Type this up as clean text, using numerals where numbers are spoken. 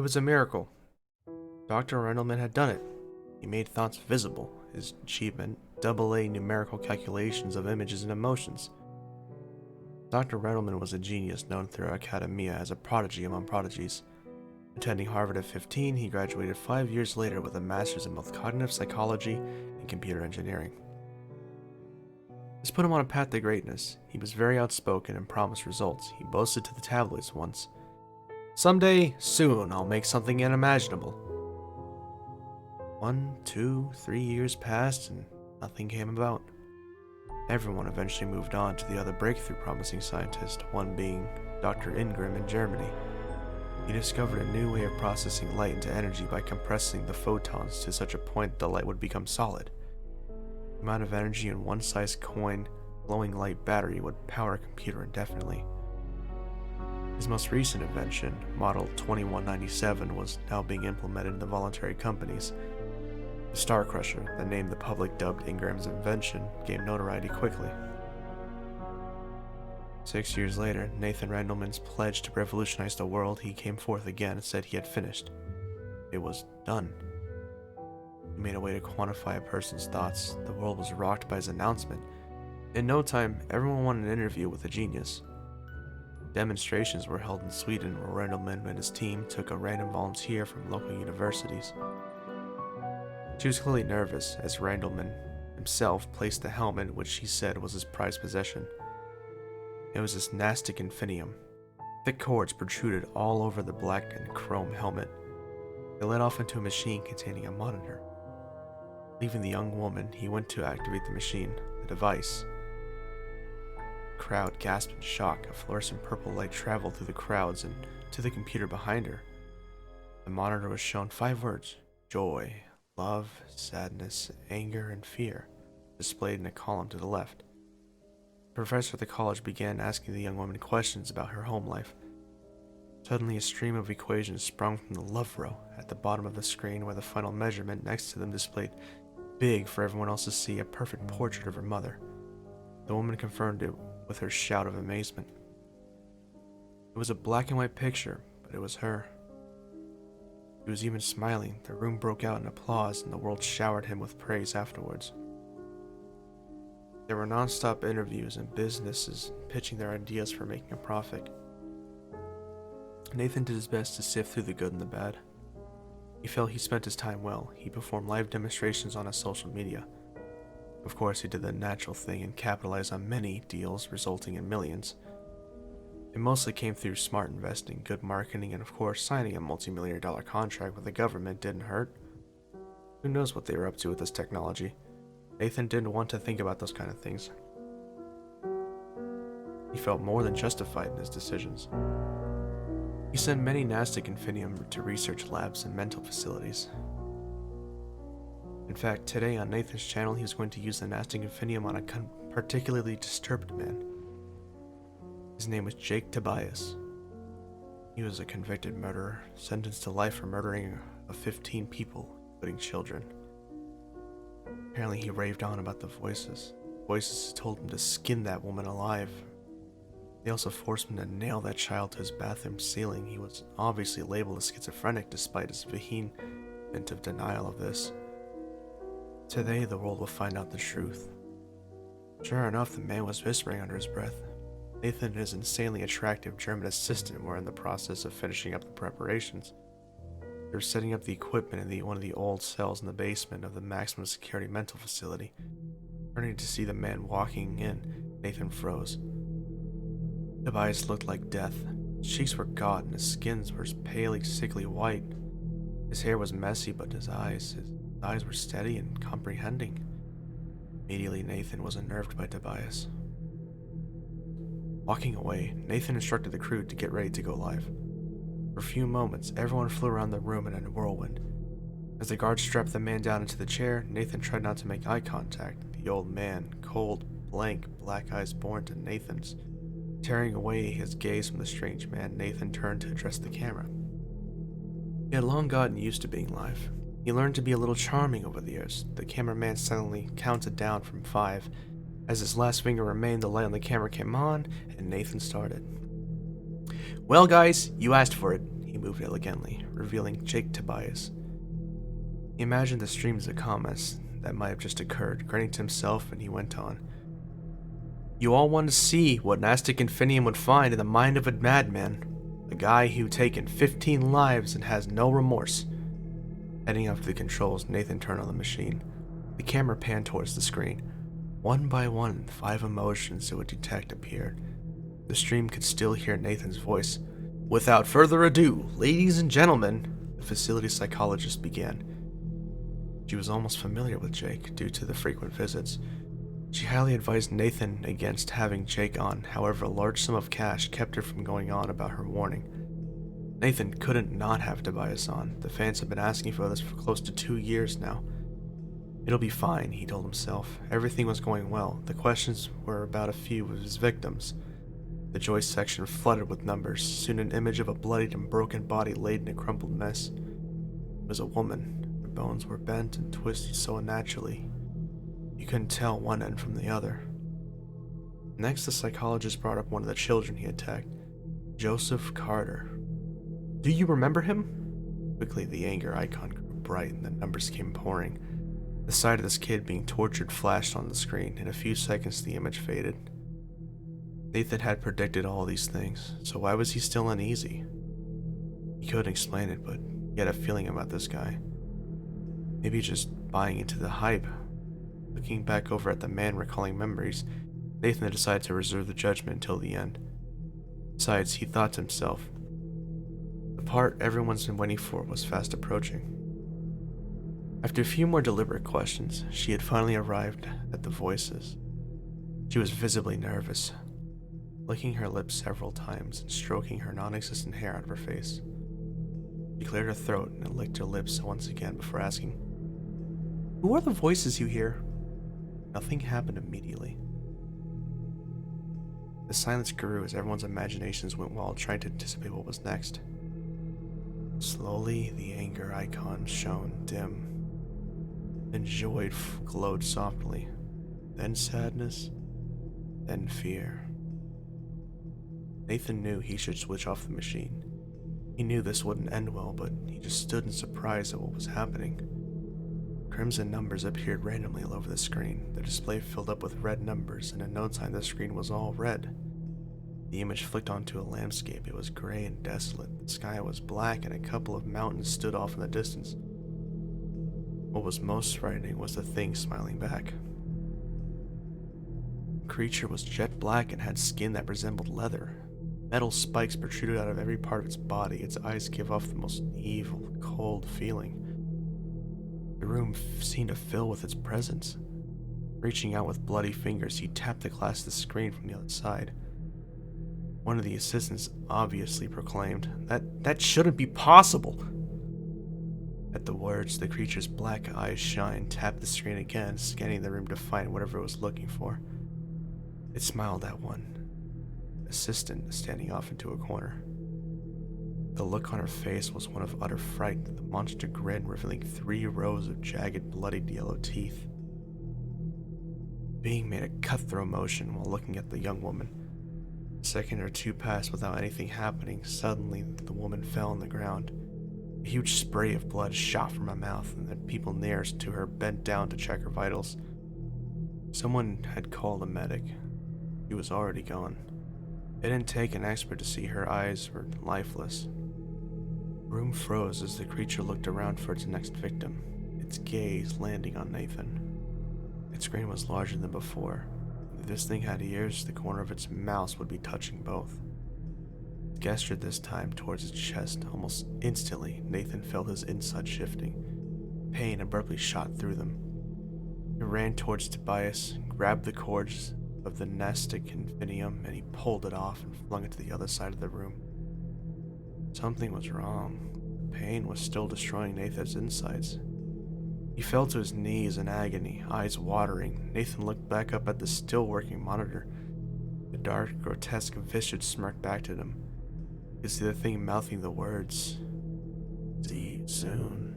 It was a miracle. Dr. Randleman had done it. He made thoughts visible, his achievement, double-A numerical calculations of images and emotions. Dr. Randleman was a genius known throughout academia as a prodigy among prodigies. Attending Harvard at 15, he graduated 5 years later with a master's in both cognitive psychology and computer engineering. This put him on a path to greatness. He was very outspoken and promised results. He boasted to the tabloids once, "Someday, soon, I'll make something unimaginable." 1, 2, 3 years passed and nothing came about. Everyone eventually moved on to the other breakthrough promising scientist, one being Dr. Ingram in Germany. He discovered a new way of processing light into energy by compressing the photons to such a point that the light would become solid. The amount of energy in one size coin glowing light battery would power a computer indefinitely. His most recent invention, Model 2197, was now being implemented in the voluntary companies. The Star Crusher, the name the public dubbed Ingram's invention, gained notoriety quickly. 6 years later, Nathan Randleman's pledge to revolutionize the world, he came forth again and said he had finished. It was done. He made a way to quantify a person's thoughts. The world was rocked by his announcement. In no time, everyone wanted an interview with a genius. Demonstrations were held in Sweden where Randleman and his team took a random volunteer from local universities. She was clearly nervous as Randleman himself placed the helmet which he said was his prized possession. It was this Nastic Infinium. Thick cords protruded all over the black and chrome helmet. They led off into a machine containing a monitor. Leaving the young woman, he went to activate the machine, the device. The crowd gasped in shock. A fluorescent purple light traveled through the crowds and to the computer behind her. The monitor was shown 5 words: joy, love, sadness, anger, and fear, displayed in a column to the left. The professor at the college began asking the young woman questions about her home life. Suddenly, a stream of equations sprung from the love row at the bottom of the screen, where the final measurement next to them displayed big for everyone else to see a perfect portrait of her mother. The woman confirmed it with her shout of amazement. It was a black and white picture, but it was her. He was even smiling. The room broke out in applause, and the world showered him with praise afterwards. There were non-stop interviews and businesses pitching their ideas for making a profit. Nathan did his best to sift through the good and the bad. He felt he spent his time well. He performed live demonstrations on his social media. Of course, he did the natural thing and capitalized on many deals, resulting in millions. It mostly came through smart investing, good marketing, and of course, signing a multi-million-dollar contract with the government didn't hurt. Who knows what they were up to with this technology? Nathan didn't want to think about those kind of things. He felt more than justified in his decisions. He sent many Nastic Infinium to research labs and mental facilities. In fact, today on Nathan's channel, he was going to use the Nastic Infinium on a particularly disturbed man. His name was Jake Tobias. He was a convicted murderer, sentenced to life for murdering 15 people, including children. Apparently, he raved on about the voices. Voices told him to skin that woman alive. They also forced him to nail that child to his bathroom ceiling. He was obviously labeled as schizophrenic despite his vehement of denial of this. Today, the world will find out the truth. Sure enough, the man was whispering under his breath. Nathan and his insanely attractive German assistant were in the process of finishing up the preparations. They were setting up the equipment in one of the old cells in the basement of the maximum security mental facility. Turning to see the man walking in, Nathan froze. Tobias looked like death. His cheeks were gaunt and his skin was palely, sickly white. His hair was messy, but his eyes were steady and comprehending. Immediately, Nathan was unnerved by Tobias. Walking away, Nathan instructed the crew to get ready to go live. For a few moments, everyone flew around the room in a whirlwind. As the guard strapped the man down into the chair, Nathan tried not to make eye contact. The old man, cold, blank, black eyes borne to Nathan's. Tearing away his gaze from the strange man, Nathan turned to address the camera. He had long gotten used to being live. He learned to be a little charming over the years. The cameraman suddenly counted down from 5. As his last finger remained, the light on the camera came on, and Nathan started. "Well, guys, you asked for it," he moved elegantly, revealing Jake Tobias. He imagined the streams of comments that might have just occurred, grinning to himself, and he went on. You all want to see what Nastic Infinium would find in the mind of a madman. A guy who taken 15 lives and has no remorse. Heading up to the controls, Nathan turned on the machine. The camera panned towards the screen. One by one, 5 emotions it would detect appeared. The stream could still hear Nathan's voice. Without further ado, ladies and gentlemen, the facility psychologist began. She was almost familiar with Jake due to the frequent visits. She highly advised Nathan against having Jake on, however a large sum of cash kept her from going on about her warning. Nathan couldn't not have Tobias on. The fans have been asking for this for close to 2 years now. It'll be fine, he told himself. Everything was going well. The questions were about a few of his victims. The Joyce section flooded with numbers. Soon an image of a bloodied and broken body laid in a crumpled mess. It was a woman. Her bones were bent and twisted so unnaturally you couldn't tell one end from the other. Next, the psychologist brought up one of the children he attacked, Joseph Carter. Do you remember him? Quickly, the anger icon grew bright and the numbers came pouring. The sight of this kid being tortured flashed on the screen. In a few seconds, the image faded. Nathan had predicted all these things, so why was he still uneasy? He couldn't explain it, but he had a feeling about this guy. Maybe just buying into the hype. Looking back over at the man recalling memories, Nathan decided to reserve the judgment until the end. Besides, he thought to himself, the part everyone's been waiting for was fast approaching. After a few more deliberate questions, she had finally arrived at the voices. She was visibly nervous, licking her lips several times and stroking her non-existent hair out of her face. She cleared her throat and licked her lips once again before asking, Who are the voices you hear? Nothing happened immediately. The silence grew as everyone's imaginations went wild, trying to anticipate what was next. Slowly, the anger icon shone dim. Then joy glowed softly. Then sadness. Then fear. Nathan knew he should switch off the machine. He knew this wouldn't end well, but he just stood in surprise at what was happening. Crimson numbers appeared randomly all over the screen. The display filled up with red numbers, and in no time the screen was all red. The image flicked onto a landscape. It was gray and desolate. The sky was black, and a couple of mountains stood off in the distance. What was most frightening was the thing smiling back. The creature was jet black and had skin that resembled leather. Metal spikes protruded out of every part of its body. Its eyes gave off the most evil, cold feeling. The room seemed to fill with its presence. Reaching out with bloody fingers, he tapped the glass of the screen from the other side. One of the assistants obviously proclaimed, That shouldn't be possible! At the words, the creature's black eyes shined, tapped the screen again, scanning the room to find whatever it was looking for. It smiled at one assistant standing off into a corner. The look on her face was one of utter fright, the monster grin revealing 3 rows of jagged, bloodied yellow teeth. The being made a cutthroat motion while looking at the young woman. A second or two passed without anything happening. Suddenly, the woman fell on the ground. A huge spray of blood shot from her mouth, and the people nearest to her bent down to check her vitals. Someone had called a medic. He was already gone. It didn't take an expert to see her eyes were lifeless. The room froze as the creature looked around for its next victim, its gaze landing on Nathan. Its grin was larger than before. If this thing had ears, the corner of its mouth would be touching both. It gestured this time towards its chest. Almost instantly, Nathan felt his inside shifting. Pain abruptly shot through them. He ran towards Tobias, grabbed the cords of the Nastic Infinium, and he pulled it off and flung it to the other side of the room. Something was wrong. The pain was still destroying Nathan's insides. He fell to his knees in agony, eyes watering. Nathan looked back up at the still-working monitor. The dark, grotesque visage smirked back at him. He could see the thing mouthing the words, "See you soon."